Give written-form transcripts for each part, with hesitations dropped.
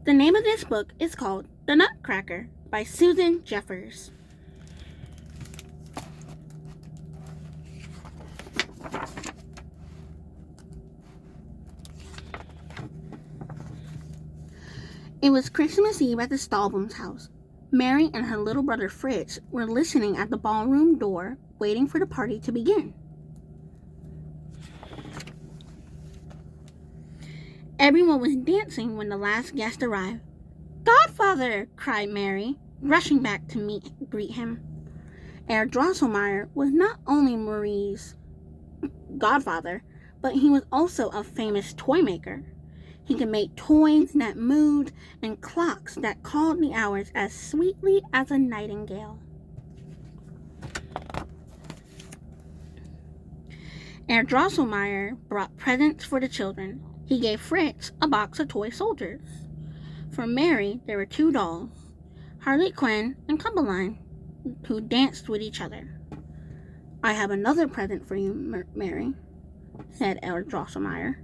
The name of this book is called The Nutcracker by Susan Jeffers. It was Christmas Eve at the Stahlbaum's house. Mary and her little brother Fritz were listening at the ballroom door, waiting for the party to begin. Everyone was dancing when the last guest arrived. "Godfather!" cried Mary, rushing back to greet him. Herr Drosselmeyer was not only Marie's godfather, but he was also a famous toy maker. He could make toys that moved and clocks that called the hours as sweetly as a nightingale. Herr Drosselmeyer brought presents for the children. He gave Fritz a box of toy soldiers. For Mary, there were 2 dolls, Harley Quinn and Cumberline, who danced with each other. "I have another present for you, Mary," said Herr Drosselmeyer,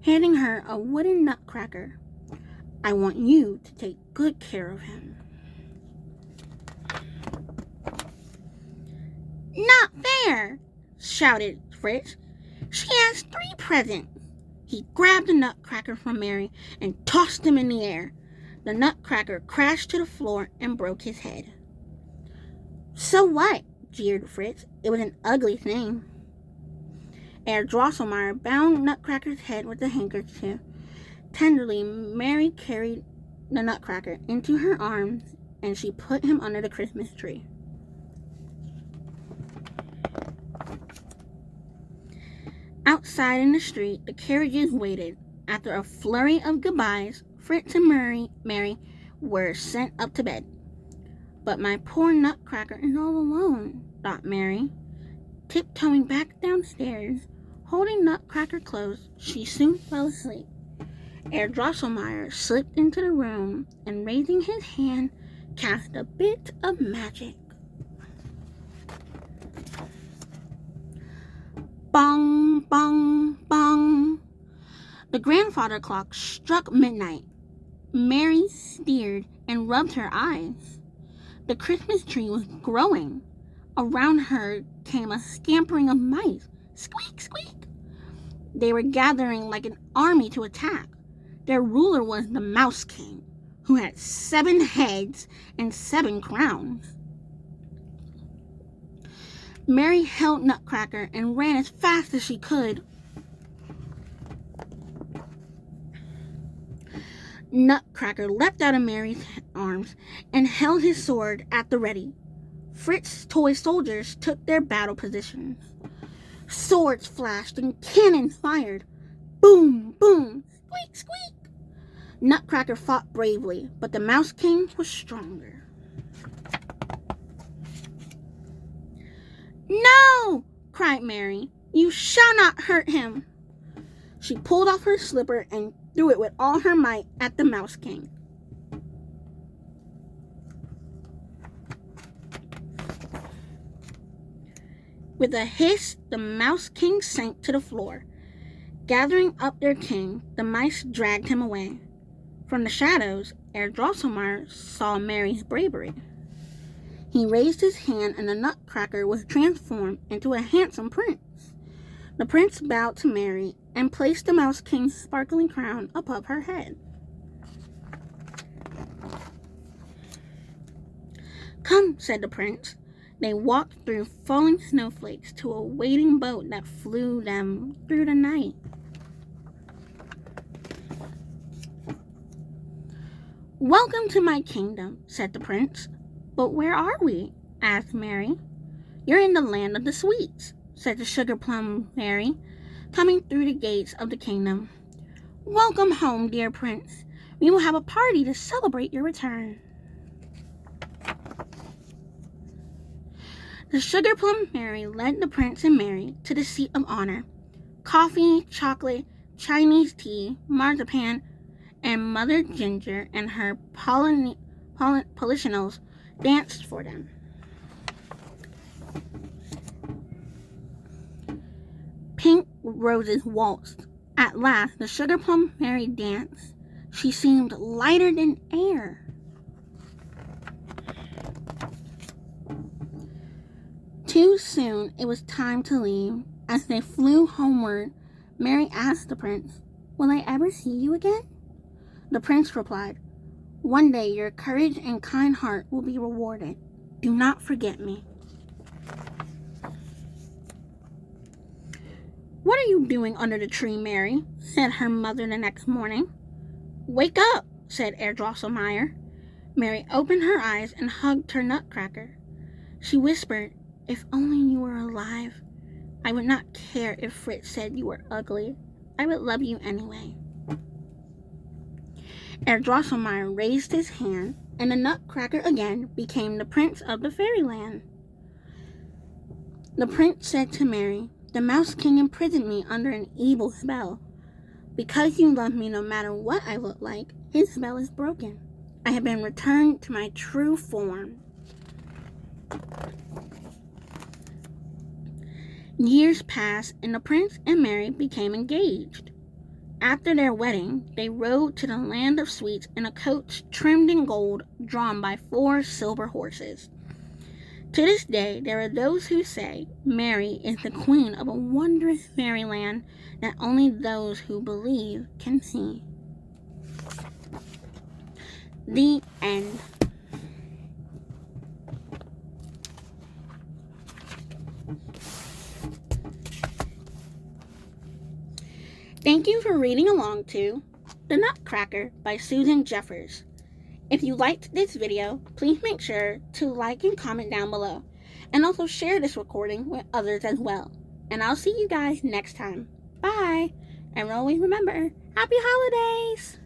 handing her a wooden nutcracker. "I want you to take good care of him." "Not fair!" shouted Fritz. "She has 3 presents." He grabbed the nutcracker from Mary and tossed him in the air. The nutcracker crashed to the floor and broke his head. "So what?" jeered Fritz. "It was an ugly thing." Herr Drosselmeyer bound Nutcracker's head with a handkerchief. Tenderly, Mary carried the nutcracker into her arms, and she put him under the Christmas tree. Outside in the street, the carriages waited. After a flurry of goodbyes, Fritz and Mary were sent up to bed. "But my poor nutcracker is all alone," thought Mary. Tiptoeing back downstairs, holding Nutcracker close, she soon fell asleep. Herr Drosselmeyer slipped into the room and, raising his hand, cast a bit of magic. Bong, bong, bong. The grandfather clock struck midnight. Mary stared and rubbed her eyes. The Christmas tree was growing. Around her came a scampering of mice. Squeak, squeak. They were gathering like an army to attack. Their ruler was the Mouse King, who had 7 heads and 7 crowns. Mary held Nutcracker and ran as fast as she could. Nutcracker leapt out of Mary's arms and held his sword at the ready. Fritz's toy soldiers took their battle positions. Swords flashed and cannons fired. Boom, boom, squeak, squeak. Nutcracker fought bravely, but the Mouse King was stronger. "No!" cried Mary. "You shall not hurt him." She pulled off her slipper and threw it with all her might at the Mouse King. With a hiss, the Mouse King sank to the floor. Gathering up their king, the mice dragged him away. From the shadows, Herr Drosselmeyer saw Mary's bravery. He raised his hand and the Nutcracker was transformed into a handsome prince. The prince bowed to Mary and placed the Mouse King's sparkling crown above her head. "Come," said the prince. They walked through falling snowflakes to a waiting boat that flew them through the night. "Welcome to my kingdom," said the prince. "But where are we?" asked Mary. "You're in the land of the sweets," said the sugar plum fairy, coming through the gates of the kingdom. "Welcome home, dear prince. We will have a party to celebrate your return." The sugar plum fairy led the prince and Mary to the seat of honor. Coffee, chocolate, Chinese tea, marzipan, and Mother Ginger and her Polichinelles danced for them. Pink roses waltzed. At last, the sugar plum fairy danced. She seemed lighter than air. Too soon it was time to leave. As they flew homeward, Mary asked the prince, "Will I ever see you again?" The prince replied, "One day your courage and kind heart will be rewarded. Do not forget me." "What are you doing under the tree, Mary?" said her mother the next morning. "Wake up," said Herr Drosselmeyer. Mary opened her eyes and hugged her Nutcracker. She whispered, "If only you were alive, I would not care if Fritz said you were ugly. I would love you anyway." Herr Drosselmeyer raised his hand, and the Nutcracker again became the prince of the fairyland. The prince said to Mary, "The Mouse King imprisoned me under an evil spell. Because you love me no matter what I look like, his spell is broken. I have been returned to my true form." Years passed, and the prince and Mary became engaged. After their wedding, they rode to the land of sweets in a coach trimmed in gold, drawn by 4 silver horses. To this day, there are those who say Mary is the queen of a wondrous fairyland that only those who believe can see. The end. Thank you for reading along to The Nutcracker by Susan Jeffers. If you liked this video, please make sure to like and comment down below, and also share this recording with others as well. And I'll see you guys next time. Bye! And always remember, happy holidays!